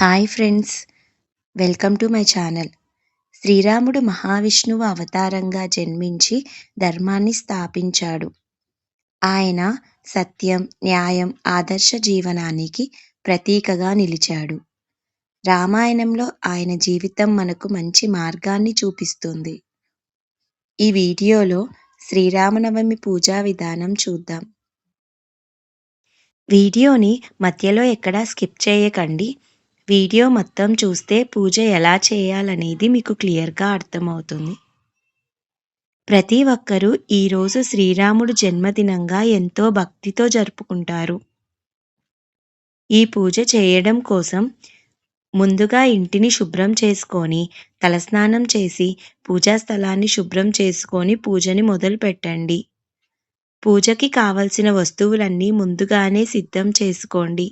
Hi friends, welcome to my channel. శ్రీరాముడు మహావిష్ణువు అవతారంగా జన్మించి ధర్మాన్ని స్థాపించాడు. ఆయన సత్యం, న్యాయం, ఆదర్శ జీవనానికి ప్రతీకగా నిలిచాడు. రామాయణంలో ఆయన జీవితం మనకు మంచి మార్గాన్ని చూపిస్తుంది. ఈ వీడియోలో శ్రీరామనవమి పూజా విధానం చూద్దాం. వీడియోని మధ్యలో ఎక్కడా స్కిప్ చేయకండి. వీడియో మొత్తం చూస్తే పూజ ఎలా చేయాలనేది మీకు క్లియర్‌గా అర్థమవుతుంది. ప్రతి ఒక్కరూ ఈరోజు శ్రీరాముడు జన్మదినంగా ఎంతో భక్తితో జరుపుకుంటారు. ఈ పూజ చేయడం కోసం ముందుగా ఇంటిని శుభ్రం చేసుకొని, తలస్నానం చేసి, పూజా స్థలాన్ని శుభ్రం చేసుకొని పూజని మొదలుపెట్టండి. పూజకి కావలసిన వస్తువులన్నీ ముందుగానే సిద్ధం చేసుకోండి.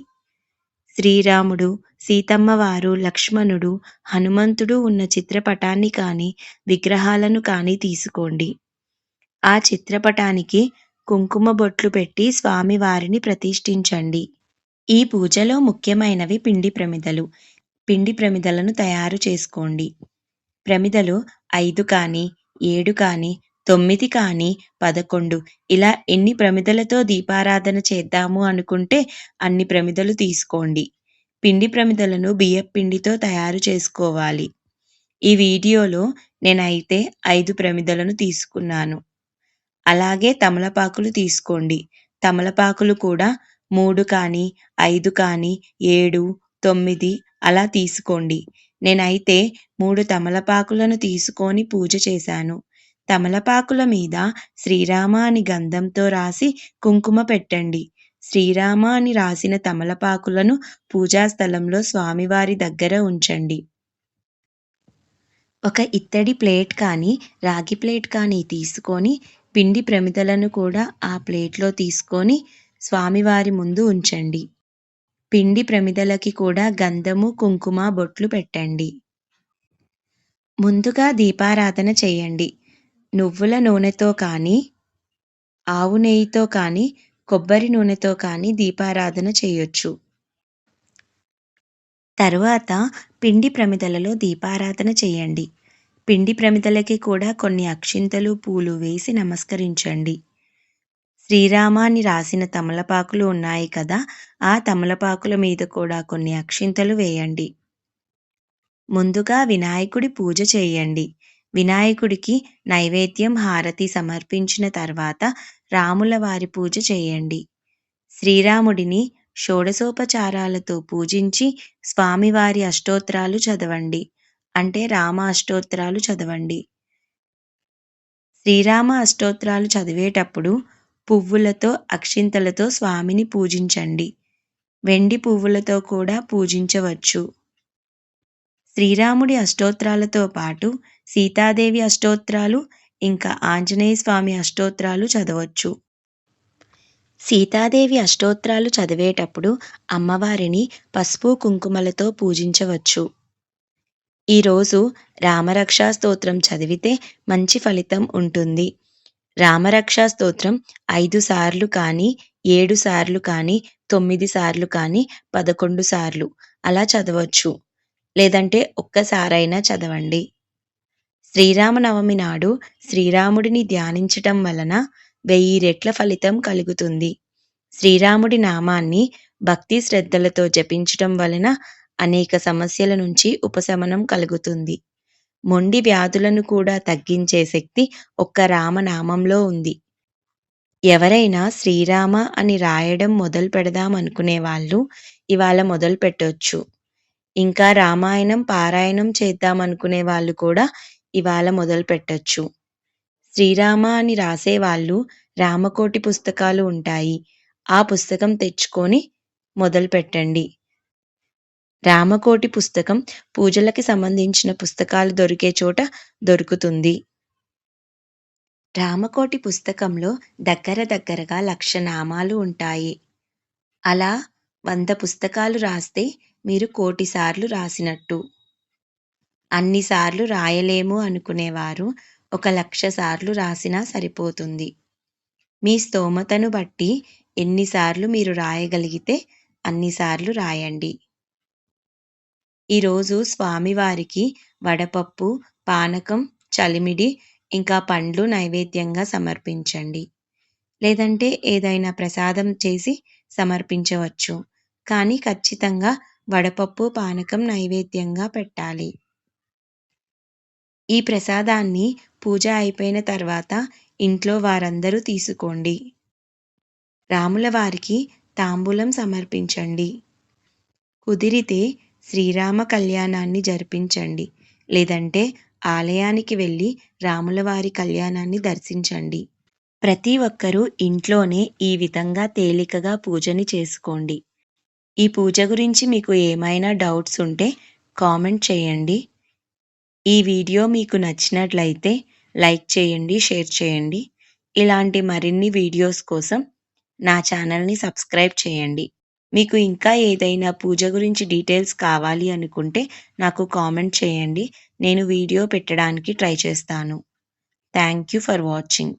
శ్రీరాముడు, సీతమ్మవారు, లక్ష్మణుడు, హనుమంతుడు ఉన్న చిత్రపటాన్ని కానీ, విగ్రహాలను కానీ తీసుకోండి. ఆ చిత్రపటానికి కుంకుమ బొట్లు పెట్టి స్వామివారిని ప్రతిష్ఠించండి. ఈ పూజలో ముఖ్యమైనవి పిండి ప్రమిదలు. పిండి ప్రమిదలను తయారు చేసుకోండి. ప్రమిదలు 5 కానీ, 7 కానీ, 9 కానీ, 11 ఇలా ఎన్ని ప్రమిదలతో దీపారాధన చేద్దాము అనుకుంటే అన్ని ప్రమిదలు తీసుకోండి. పిండి ప్రమిదలను బియ్యపు పిండితో తయారు చేసుకోవాలి. ఈ వీడియోలో నేనైతే 5 ప్రమిదలను తీసుకున్నాను. అలాగే తమలపాకులు తీసుకోండి. తమలపాకులు కూడా 3 కానీ, 5 కానీ, 7, 9 అలా తీసుకోండి. నేనైతే 3 తమలపాకులను తీసుకొని పూజ చేశాను. తమలపాకుల మీద శ్రీరామ అని గంధంతో రాసి కుంకుమ పెట్టండి. శ్రీరామ అని రాసిన తమలపాకులను పూజా స్థలంలో స్వామివారి దగ్గర ఉంచండి. ఒక ఇత్తడి ప్లేట్ కానీ, రాగి ప్లేట్ కానీ తీసుకొని పిండి ప్రమిదలను కూడా ఆ ప్లేట్‌లో తీసుకొని స్వామివారి ముందు ఉంచండి. పిండి ప్రమిదలకి కూడా గంధము, కుంకుమ బొట్లు పెట్టండి. ముందుగా దీపారాధన చేయండి. నువ్వుల నూనెతో కానీ, ఆవు నెయ్యితో కానీ, కొబ్బరి నూనెతో కానీ దీపారాధన చేయొచ్చు. తరువాత పిండి ప్రమిదలలో దీపారాధన చేయండి. పిండి ప్రమిదలకి కూడా కొన్ని అక్షింతలు, పూలు వేసి నమస్కరించండి. శ్రీరామ అని రాసిన తమలపాకులు ఉన్నాయి కదా, ఆ తమలపాకుల మీద కూడా కొన్ని అక్షింతలు వేయండి. ముందుగా వినాయకుడి పూజ చేయండి. వినాయకుడికి నైవేద్యం, హారతి సమర్పించిన తర్వాత రాముల వారి పూజ చేయండి. శ్రీరాముడిని షోడశోపచారాలతో పూజించి స్వామివారి అష్టోత్తరాలు చదవండి. అంటే రామ అష్టోత్తరాలు చదవండి. శ్రీరామ అష్టోత్తరాలు చదివేటప్పుడు పువ్వులతో, అక్షింతలతో స్వామిని పూజించండి. వెండి పువ్వులతో కూడా పూజించవచ్చు. శ్రీరాముడి అష్టోత్తరాలతో పాటు సీతాదేవి అష్టోత్తరాలు, ఇంకా ఆంజనేయ స్వామి అష్టోత్తరాలు చదవచ్చు. సీతాదేవి అష్టోత్తరాలు చదివేటప్పుడు అమ్మవారిని పసుపు, కుంకుమలతో పూజించవచ్చు. ఈరోజు రామరక్షా స్తోత్రం చదివితే మంచి ఫలితం ఉంటుంది. రామరక్షా స్తోత్రం 5 సార్లు కానీ, 7 సార్లు కానీ, 9 సార్లు కానీ, 11 సార్లు అలా చదవచ్చు. లేదంటే ఒక్కసారైనా చదవండి. శ్రీరామనవమి నాడు శ్రీరాముడిని ధ్యానించటం వలన 1000 రెట్ల ఫలితం కలుగుతుంది. శ్రీరాముడి నామాన్ని భక్తి శ్రద్ధలతో జపించటం వలన అనేక సమస్యల నుంచి ఉపశమనం కలుగుతుంది. మొండి వ్యాధులను కూడా తగ్గించే శక్తి ఒక్క రామనామంలో ఉంది. ఎవరైనా శ్రీరామ అని రాయడం మొదలు పెడదాం అనుకునే వాళ్ళు ఇవాళ మొదలు పెట్టొచ్చు. ఇంకా రామాయణం పారాయణం చేద్దామనుకునే వాళ్ళు కూడా ఇవాళ మొదలు పెట్టొచ్చు. శ్రీరామ అని రాసేవాళ్ళు రామకోటి పుస్తకాలు ఉంటాయి. ఆ పుస్తకం తెచ్చుకొని మొదలు పెట్టండి. రామకోటి పుస్తకం పూజలకి సంబంధించిన పుస్తకాలు దొరికే చోట దొరుకుతుంది. రామకోటి పుస్తకంలో దగ్గరగా 1,00,000 నామాలు ఉంటాయి. అలా 100 పుస్తకాలు రాస్తే మీరు 1,00,00,000 సార్లు రాసినట్టు. అన్ని సార్లు రాయలేము అనుకునేవారు 1,00,000 సార్లు రాసినా సరిపోతుంది. మీ స్తోమతను బట్టి ఎన్నిసార్లు మీరు రాయగలిగితే అన్ని సార్లు రాయండి. ఈరోజు స్వామివారికి వడపప్పు, పానకం, చలిమిడి, ఇంకా పండ్లు నైవేద్యంగా సమర్పించండి. లేదంటే ఏదైనా ప్రసాదం చేసి సమర్పించవచ్చు. కానీ ఖచ్చితంగా వడపప్పు, పానకం నైవేద్యంగా పెట్టాలి. ఈ ప్రసాదాన్ని పూజ అయిపోయిన తర్వాత ఇంట్లో వారందరూ తీసుకోండి. రాముల వారికి తాంబూలం సమర్పించండి. కుదిరితే శ్రీరామ కళ్యాణాన్ని జరిపించండి. లేదంటే ఆలయానికి వెళ్లి రాముల వారి కళ్యాణాన్ని దర్శించండి. ప్రతి ఒక్కరూ ఇంట్లోనే ఈ విధంగా తేలికగా పూజని చేసుకోండి. ఈ పూజ గురించి మీకు ఏమైనా డౌట్స్ ఉంటే కామెంట్ చేయండి. ఈ వీడియో మీకు నచ్చినట్లయితే లైక్ చేయండి, షేర్ చేయండి. ఇలాంటి మరిన్ని వీడియోస్ కోసం నా ఛానల్‌ని సబ్స్క్రైబ్ చేయండి. మీకు ఇంకా ఏదైనా పూజ గురించి డీటెయిల్స్ కావాలి అనుకుంటే నాకు కామెంట్ చేయండి. నేను వీడియో పెట్టడానికి ట్రై చేస్తాను. Thank you for watching.